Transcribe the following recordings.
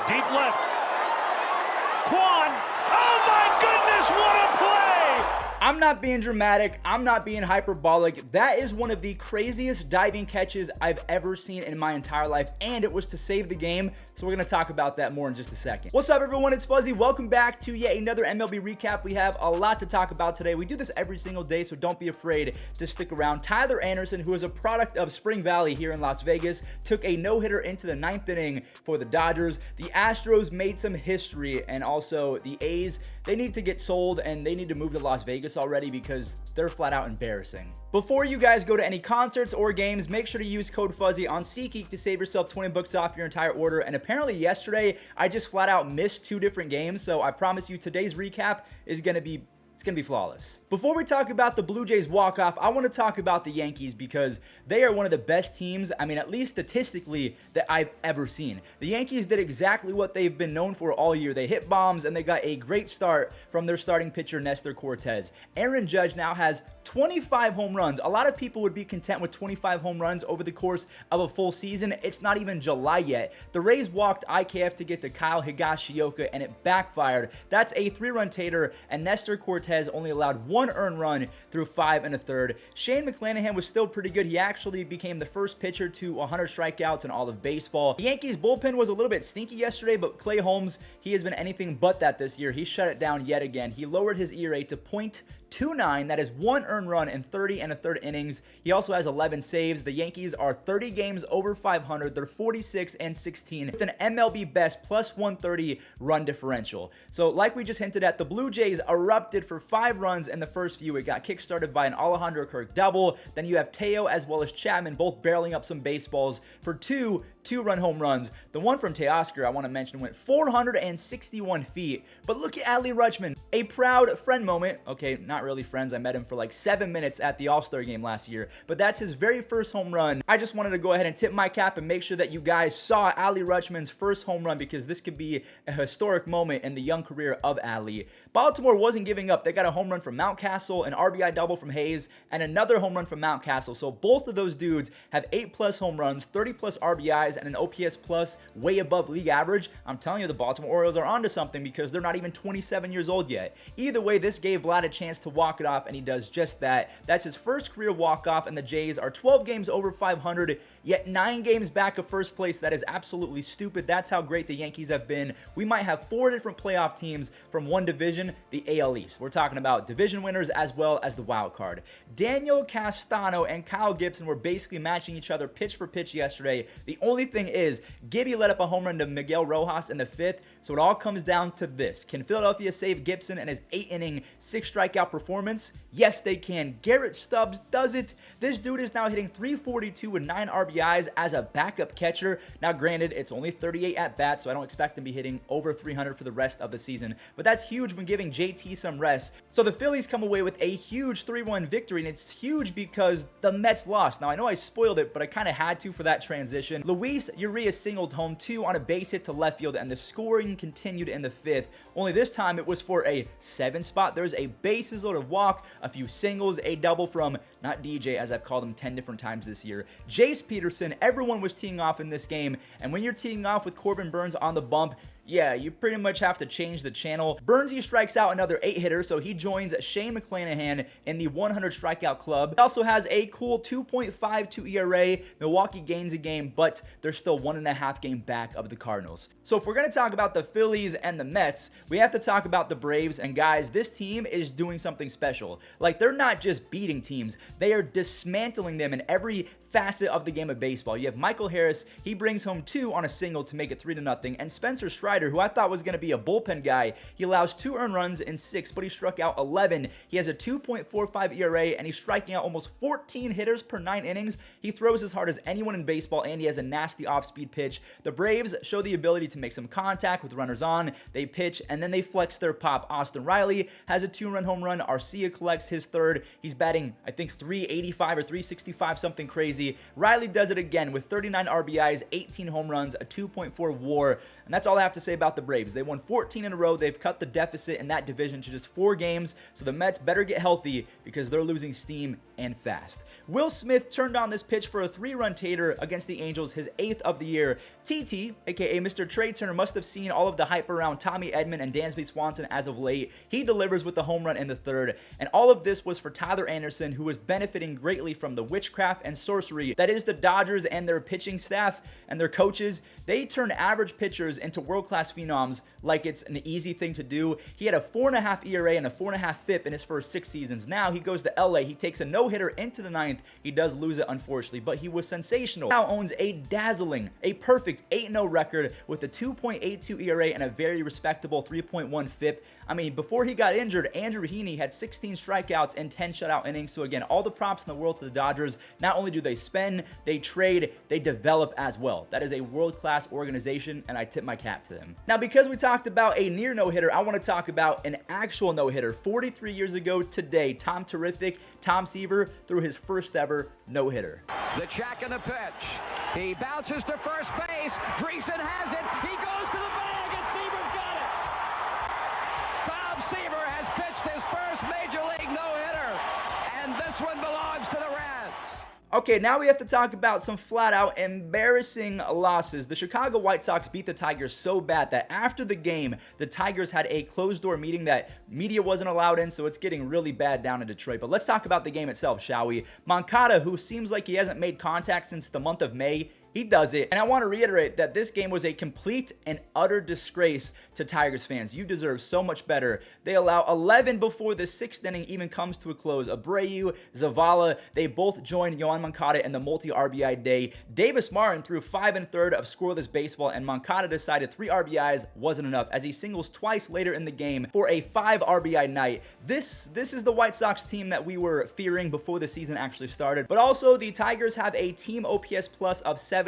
Deep left. Quan. Oh my goodness, what a play! I'm not being dramatic. I'm not being hyperbolic. That is one of the craziest diving catches I've ever seen in my entire life, and it was to save the game. So we're going to talk about that more in just a second. What's up, everyone? It's Fuzzy. Welcome back to yet another MLB recap. We have a lot to talk about today. We do this every single day, so don't be afraid to stick around. Tyler Anderson, who is a product of Spring Valley here in Las Vegas, took a no-hitter into the 9th inning for the Dodgers. The Astros made some history, and also the A's, they need to get sold, and they need to move to Las Vegas already because they're flat out embarrassing. Before you guys go to any concerts or games, make sure to use code Fuzzy on SeatGeek to save yourself 20 bucks off your entire order. And apparently yesterday, I just flat out missed 2 different games. So I promise you today's recap is going to be flawless. Before we talk about the Blue Jays walk-off, I want to talk about the Yankees because they are one of the best teams, I mean, at least statistically, that I've ever seen. The Yankees did exactly what they've been known for all year. They hit bombs, and they got a great start from their starting pitcher, Nestor Cortes. Aaron Judge now has 25 home runs. A lot of people would be content with 25 home runs over the course of a full season. It's not even July yet. The Rays walked IKF to get to Kyle Higashioka, and it backfired. That's a 3-run tater, and Nestor Cortes only allowed 1 earned run through 5 1/3. Shane McClanahan was still pretty good. He actually became the first pitcher to 100 strikeouts in all of baseball. The Yankees bullpen was a little bit stinky yesterday, but Clay Holmes, he has been anything but that this year. He shut it down yet again. He lowered his ERA to .29. That is 1 earned run in 30 1/3 innings. He also has 11 saves. The Yankees are 30 games over 500. They're 46-16 with an MLB best +130 run differential. So like we just hinted at, the Blue Jays erupted for 5 runs in the first few. It got kickstarted by an Alejandro Kirk double. Then you have Teo as well as Chapman both barreling up some baseballs for 2-run home runs. The one from Teoscar I want to mention went 461 feet. But look at Adley Rutschman, a proud friend moment. Okay, not really friends. I met him for like 7 minutes at the All-Star game last year, but that's his very first home run. I just wanted to go ahead and tip my cap and make sure that you guys saw Adley Rutschman's first home run because this could be a historic moment in the young career of Adley. Baltimore wasn't giving up. They got a home run from Mountcastle, an RBI double from Hayes, and another home run from Mountcastle. So both of those dudes have 8+ home runs, 30+ RBIs, and an OPS plus way above league average. I'm telling you, the Baltimore Orioles are onto something because they're not even 27 years old yet. Either way, this gave Vlad a chance to walk it off, and he does just that. That's his first career walk-off, and the Jays are 12 games over 500, yet 9 games back of first place. That is absolutely stupid. That's how great the Yankees have been. We might have 4 different playoff teams from one division, the AL East. We're talking about division winners as well as the wild card. Daniel Castano and Kyle Gibson were basically matching each other pitch for pitch yesterday. The only thing is, Gibby let up a home run to Miguel Rojas in the 5th, so it all comes down to this. Can Philadelphia save Gibson and his 8-inning, 6-strikeout performance? Yes, they can. Garrett Stubbs does it. This dude is now hitting .342 with 9 RBIs as a backup catcher. Now, granted, it's only 38 at-bats, so I don't expect him to be hitting over 300 for the rest of the season, but that's huge when giving JT some rest. So the Phillies come away with a huge 3-1 victory, and it's huge because the Mets lost. Now, I know I spoiled it, but I kind of had to for that transition. Luis Urias singled home 2 on a base hit to left field, and the scoring continued in the 5th. Only this time, it was for a 7 spot. There's a bases loaded walk, a few singles, a double from, not DJ, as I've called him 10 different times this year, Jace Peterson. Everyone was teeing off in this game, and when you're teeing off with Corbin Burnes on the bump, yeah, you pretty much have to change the channel. Burnsy strikes out another 8-hitter, so he joins Shane McClanahan in the 100 strikeout club. He also has a cool 2.52 ERA. Milwaukee gains a game, but they're still 1.5 game back of the Cardinals. So if we're going to talk about the Phillies and the Mets, we have to talk about the Braves. And guys, this team is doing something special. Like, they're not just beating teams, they are dismantling them in every facet of the game of baseball. You have Michael Harris. He brings home 2 on a single to make it 3-0. And Spencer Strider, who I thought was going to be a bullpen guy, he allows 2 earned runs in 6, but he struck out 11. He has a 2.45 ERA, and he's striking out almost 14 hitters per 9 innings. He throws as hard as anyone in baseball, and he has a nasty off-speed pitch. The Braves show the ability to make some contact with runners on. They pitch, and then they flex their pop. Austin Riley has a 2-run home run. Arcia collects his 3rd. He's batting, I think, .385 or .365, something crazy. crazy. Riley does it again with 39 RBIs, 18 home runs, a 2.4 WAR, and that's all I have to say about the Braves. They won 14 in a row. They've cut the deficit in that division to just 4 games, so the Mets better get healthy because they're losing steam and fast. Will Smith turned on this pitch for a 3-run tater against the Angels, his 8th of the year. TT, aka Mr. Trey Turner, must have seen all of the hype around Tommy Edman and Dansby Swanson as of late. He delivers with the home run in the 3rd, and all of this was for Tyler Anderson, who was benefiting greatly from the witchcraft and sorcery that is the Dodgers and their pitching staff and their coaches. They turn average pitchers into world-class phenoms like it's an easy thing to do. He had a 4.5 ERA and a 4.5 FIP in his first 6 seasons. Now he goes to LA. He takes a no-hitter into the 9th. He does lose it, unfortunately, but he was sensational. Now owns a dazzling, a perfect 8-0 record with a 2.82 ERA and a very respectable 3.1 FIP. I mean, before he got injured, Andrew Heaney had 16 strikeouts and 10 shutout innings. So again, all the props in the world to the Dodgers. Not only do they spend, they trade, they develop as well. That is a world-class organization, and I tip my cap to them. Now, because we talked about a near no-hitter, I want to talk about an actual no-hitter. 43 years ago today, Tom Seaver threw his first ever no-hitter. The check and the pitch. He bounces to first base. Dreesen has it. He goes to the bag, and Seaver's got it. Tom Seaver has pitched his first Major League no-hitter, and this one belongs to the Reds. Okay, now we have to talk about some flat-out embarrassing losses. The Chicago White Sox beat the Tigers so bad that after the game, the Tigers had a closed-door meeting that media wasn't allowed in, so it's getting really bad down in Detroit. But let's talk about the game itself, shall we? Moncada, who seems like he hasn't made contact since the month of May, he does it. And I want to reiterate that this game was a complete and utter disgrace to Tigers fans. You deserve so much better. They allow 11 before the 6th inning even comes to a close. Abreu, Zavala, they both joined Yohan Moncada in the multi-RBI day. Davis Martin threw 5 1/3 of scoreless baseball, and Moncada decided 3 RBIs wasn't enough as he singles twice later in the game for a 5 RBI night. This is the White Sox team that we were fearing before the season actually started. But also, the Tigers have a team OPS plus of 73.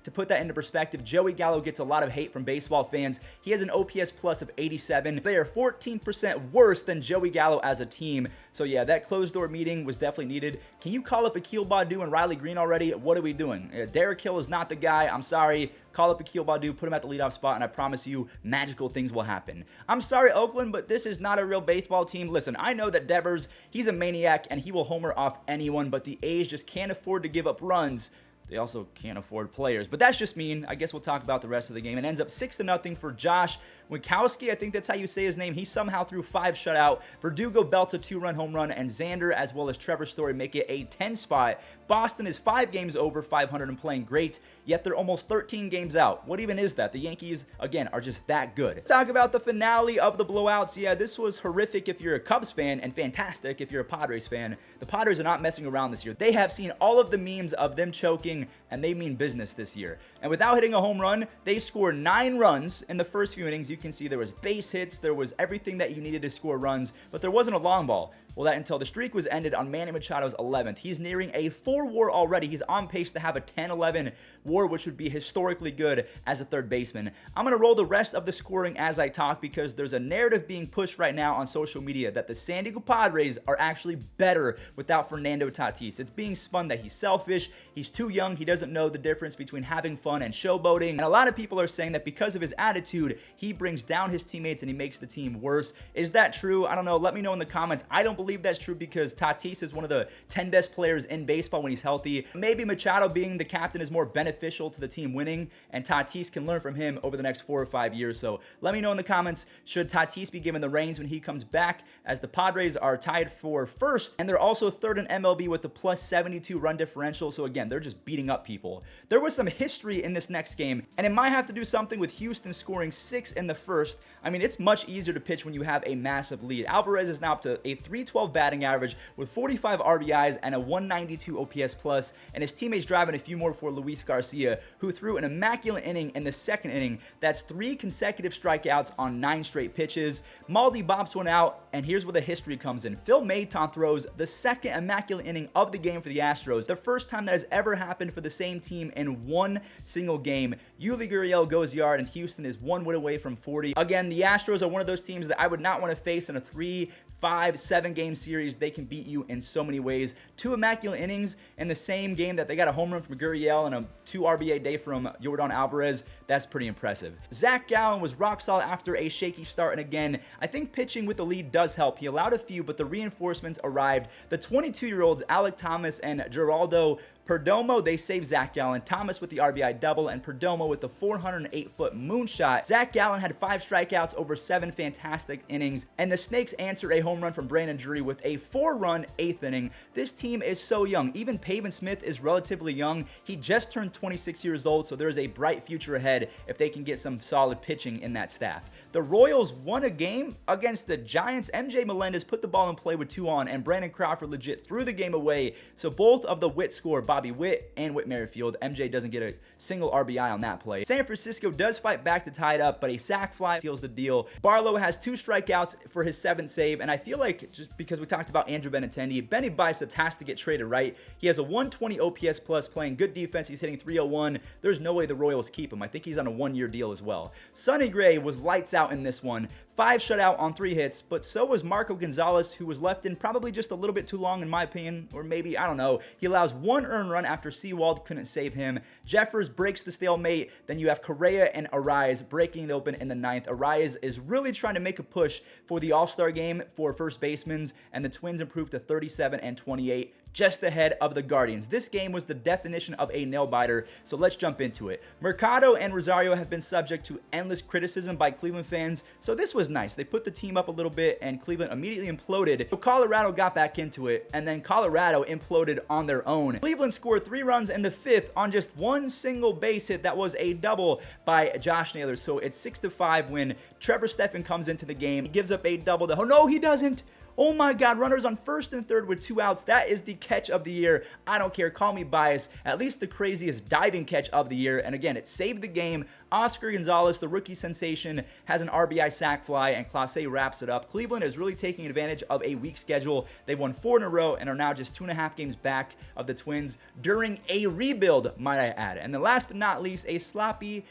To put that into perspective, Joey Gallo gets a lot of hate from baseball fans. He has an OPS plus of 87. They are 14% worse than Joey Gallo as a team. So yeah, that closed door meeting was definitely needed. Can you call up Akil Baddoo and Riley Green already? What are we doing? Derek Hill is not the guy. I'm sorry. Call up Akil Baddoo, put him at the leadoff spot, and I promise you, magical things will happen. I'm sorry, Oakland, but this is not a real baseball team. Listen, I know that Devers, he's a maniac, and he will homer off anyone, but the A's just can't afford to give up runs. They also can't afford players, but that's just mean. I guess we'll talk about the rest of the game. It ends up 6-0 for Josh Winkowski. I think that's how you say his name. He somehow threw 5 shutout. Verdugo belts a 2-run home run, and Xander as well as Trevor Story make it a 10 spot. Boston is 5 games over 500 and playing great, yet they're almost 13 games out. What even is that? The Yankees, again, are just that good. Let's talk about the finale of the blowouts. Yeah, this was horrific if you're a Cubs fan and fantastic if you're a Padres fan. The Padres are not messing around this year. They have seen all of the memes of them choking, and they mean business this year. And without hitting a home run, they scored 9 runs in the first few innings. You can see there was base hits, there was everything that you needed to score runs, but there wasn't a long ball. Well, that until the streak was ended on Manny Machado's 11th. He's nearing a 4 WAR already. He's on pace to have a 10-11 WAR, which would be historically good as a third baseman. I'm going to roll the rest of the scoring as I talk because there's a narrative being pushed right now on social media that the San Diego Padres are actually better without Fernando Tatis. It's being spun that he's selfish, he's too young, he doesn't know the difference between having fun and showboating, and a lot of people are saying that because of his attitude, he brings down his teammates and he makes the team worse. Is that true? I don't know. Let me know in the comments. I don't believe that's true because Tatis is one of the 10 best players in baseball when he's healthy. Maybe Machado being the captain is more beneficial to the team winning, and Tatis can learn from him over the next 4 or 5 years. So let me know in the comments, should Tatis be given the reins when he comes back, as the Padres are tied for first, and they're also third in MLB with the plus 72 run differential. So again, they're just beating up people. There was some history in this next game, and it might have to do something with Houston scoring 6 in the first. I mean, it's much easier to pitch when you have a massive lead. Alvarez is now up to a 312 batting average with 45 RBIs and a 192 OPS plus, and his teammates driving a few more for Luis Garcia, who threw an immaculate inning in the second inning. That's 3 consecutive strikeouts on 9 straight pitches. Maldi bops one out, and here's where the history comes in. Phil Maton throws the second immaculate inning of the game for the Astros, the first time that has ever happened for the same team in one single game. Yuli Gurriel goes yard, and Houston is 1 win away from 40. Again, the Astros are one of those teams that I would not want to face in a 3 5, 7-game series, they can beat you in so many ways. 2 immaculate innings in the same game that they got a home run from Gurriel and a 2 RBI day from Yordan Alvarez. That's pretty impressive. Zach Gallen was rock solid after a shaky start, and again, I think pitching with the lead does help. He allowed a few, but the reinforcements arrived. The 22-year-olds, Alec Thomas and Geraldo Perdomo, they saved Zach Gallen. Thomas with the RBI double and Perdomo with the 408-foot moonshot. Zach Gallen had 5 strikeouts over 7 fantastic innings, and the Snakes answered a home run from Brandon Drury with a 4-run 8th inning. This team is so young. Even Pavin Smith is relatively young. He just turned 26 years old, so there is a bright future ahead if they can get some solid pitching in that staff. The Royals won a game against the Giants. MJ Melendez put the ball in play with 2 on, and Brandon Crawford legit threw the game away. So both of the Witt score, Bobby Witt and Whit Merrifield. MJ doesn't get a single RBI on that play. San Francisco does fight back to tie it up, but a sac fly seals the deal. Barlow has 2 strikeouts for his 7th save, and I feel like, just because we talked about Andrew Benintendi, Benny Biceps has to get traded, right? He has a 120 OPS plus, playing good defense. He's hitting 301. There's no way the Royals keep him. I think he's on a 1-year deal as well. Sonny Gray was lights out in this one. 5 shutout on 3 hits, but so was Marco Gonzalez, who was left in probably just a little bit too long in my opinion, or maybe, I don't know. He allows 1 earned run after Sewald couldn't save him. Jeffers breaks the stalemate. Then you have Correa and Arraez breaking it open in the 9th. Arraez is really trying to make a push for the All-Star game for first basemen, and the Twins improved to 37 and 28. Just ahead of the Guardians. This game was the definition of a nail-biter, so let's jump into it. Mercado and Rosario have been subject to endless criticism by Cleveland fans, so this was nice. They put the team up a little bit, and Cleveland immediately imploded. So Colorado got back into it, and then Colorado imploded on their own. Cleveland scored 3 runs in the 5th on just 1 single base hit. That was a double by Josh Naylor, so it's 6-5 when Trevor Stephan comes into the game. He gives up a double. Oh, no, he doesn't. Oh my God, runners on 1st and 3rd with 2 outs. That is the catch of the year. I don't care, call me biased. At least the craziest diving catch of the year. And again, it saved the game. Oscar Gonzalez, the rookie sensation, has an RBI sac fly, and Clase wraps it up. Cleveland is really taking advantage of a weak schedule. They've won 4 in a row and are now just 2.5 games back of the Twins during a rebuild, might I add. And then last but not least, a sloppy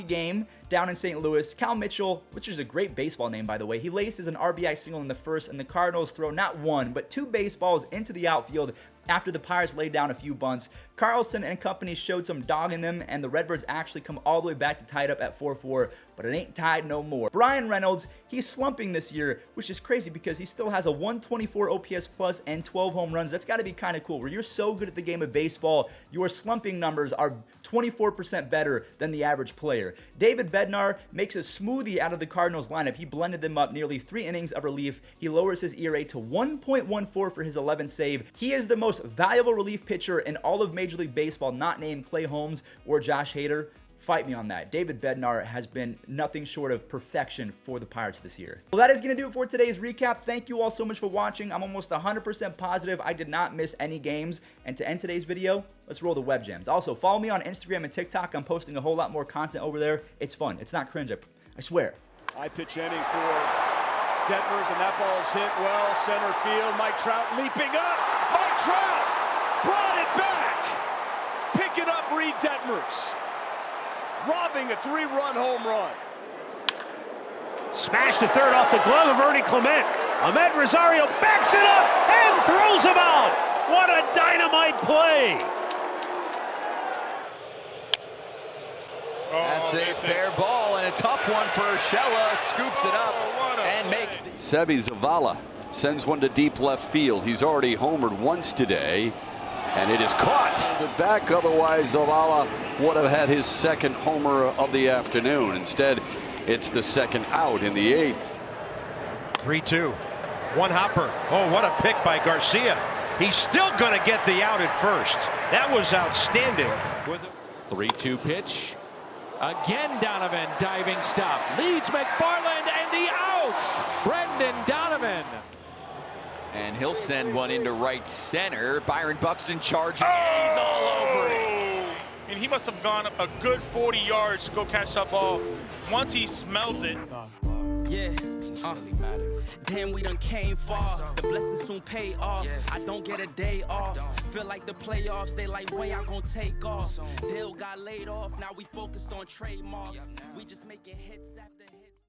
game down in St. Louis. Cal Mitchell, which is a great baseball name, by the way, he laces an RBI single in the 1st, and the Cardinals throw not 1, but 2 baseballs into the outfield after the Pirates laid down a few bunts. Carlson and company showed some dog in them, and the Redbirds actually come all the way back to tie it up at 4-4, but it ain't tied no more. Brian Reynolds, he's slumping this year, which is crazy because he still has a 124 OPS plus and 12 home runs. That's got to be kind of cool. Where you're so good at the game of baseball, your slumping numbers are 24% better than the average player. David Bednar makes a smoothie out of the Cardinals lineup. He blended them up nearly 3 innings of relief. He lowers his ERA to 1.14 for his 11th save. He is the most valuable relief pitcher in all of Major League Baseball, not named Clay Holmes or Josh Hader. Fight me on that. David Bednar has been nothing short of perfection for the Pirates this year. Well, that is going to do it for today's recap. Thank you all so much for watching. I'm almost 100% positive I did not miss any games. And to end today's video, let's roll the web gems. Also, follow me on Instagram and TikTok. I'm posting a whole lot more content over there. It's fun. It's not cringe. I swear. High pitch inning for Detmers, and that ball is hit well. Center field. Mike Trout leaping up. Mike Trout brought it back. Pick it up, Reed Detmers. Robbing a 3-run home run. Smashed to 3rd off the glove of Ernie Clement. Ahmed Rosario backs it up and throws him out. What a dynamite play. That's a fair ball and a tough one for Urshela. Scoops it up and makes the... Sebi Zavala sends one to deep left field. He's already homered once today, and it is caught back. Otherwise, Zavala would have had his 2nd homer of the afternoon. Instead, it's the 2nd out in the 8th. 3-2. One hopper. Oh, what a pick by Garcia. He's still going to get the out at first. That was outstanding. 3-2 pitch. Again, Donovan diving stop. Leads McFarland and the outs. Brendan Donovan. And he'll send one into right center. Byron Buxton charging. He's all over it. And he must have gone a good 40 yards to go catch that ball. Once he smells it. Yeah, damn, we done came far. The blessings soon pay off. I don't get a day off. Feel like the playoffs, they like, when y'all gonna take off? Dale got laid off, now we focused on trademarks. We just making hits after hits.